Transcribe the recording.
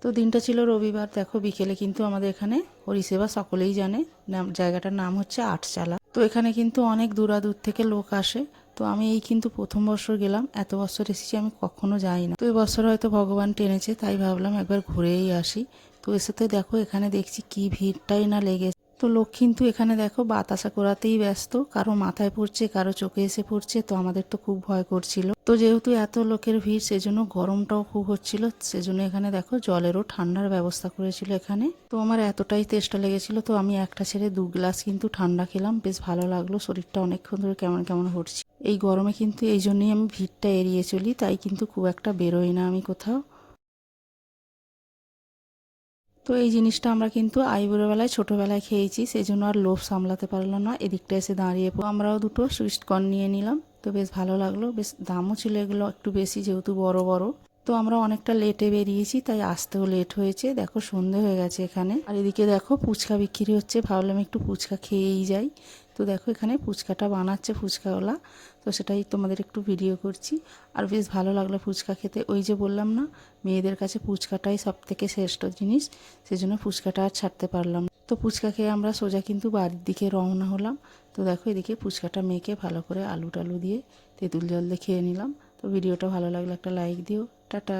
তো দিনটা ছিল রবিবার। দেখো বিকেলে কিন্তু আমাদের এখানে পরিষেবা সকলেই জানে, জায়গাটার নাম হচ্ছে আটচালা। তো এখানে কিন্তু অনেক দূরাদূর থেকে লোক আসে। তো আমি এই কিন্তু প্রথম বছর গেলাম, এত বছর এসেছি আমি কখনো যাই না। তো এই বছর হয়তো ভগবান টেনেছে, তাই ভাবলাম একবার ঘুরেই আসি। তো এসে তো দেখো এখানে দেখছি কি ভিড়টাই না লেগেছে। তো লোক কিন্তু এখানে দেখো বাতাসা করাতেই ব্যস্ত, কারো মাথায় পড়ছে, কারো চোখে এসে পড়ছে। তো আমাদের তো খুব ভয় করছিল। তো যেহেতু এত লোকের ভিড়, সেজন্য গরমটাও খুব হচ্ছিল, সেজন্য এখানে দেখো জলেরও ঠান্ডার ব্যবস্থা করেছিল এখানে। তো আমার এতটাই তেষ্টা লেগেছিল, তো আমি একটা ছেড়ে 2 গ্লাস কিন্তু ঠান্ডা খেলাম। বেশ ভালো লাগলো, শরীরটা অনেকক্ষণ ধরে কেমন কেমন হচ্ছে। এই গরমে কিন্তু এই জন্যই আমি ভিড়টা এড়িয়ে চলি, তাই কিন্তু খুব একটা বেরোই না আমি কোথাও। তো এই জিনিসটা আমরা কিন্তু আইবুড়োবেলায় ছোটোবেলায় খেয়েছি, সেই জন্য আর লোভ সামলাতে পারলাম না, এদিকটা এসে দাঁড়িয়ে আমরাও দুটো সুইট কর্ন নিয়ে নিলাম। তো বেশ ভালো লাগলো, বেশ দামও ছিল এগুলো একটু বেশি, যেহেতু বড় বড়। তো আমরা অনেকটা লেটে বেরিয়েছি, তাই আসতেও লেট হয়েছে। দেখো সন্ধে হয়ে গেছে এখানে। আর এদিকে দেখো ফুচকা বিক্রি হচ্ছে, ভাবলাম একটু ফুচকা খেয়েই যাই। তো দেখো এখানে ফুচকাটা বানাচ্ছে ফুচকাওয়ালা, তো সেটাই তোমাদের একটু ভিডিও করছি। আর বেশ ভালো লাগলো ফুচকা খেতে। ওই যে বললাম না, মেয়েদের কাছে ফুচকাটাই সব থেকে শ্রেষ্ঠ জিনিস, সেজন্য ফুচকাটা আর ছাড়তে পারলাম না। তো ফুচকা খেয়ে আমরা সোজা কিন্তু বাড়ির দিকে রওনা হলাম। তো দেখো এদিকে ফুচকাটা মেখে ভালো করে আলু টালু দিয়ে তেঁতুল জল দিয়ে খেয়ে নিলাম। তো ভিডিওটা ভালো লাগলে একটা লাইক দিও। টাটা।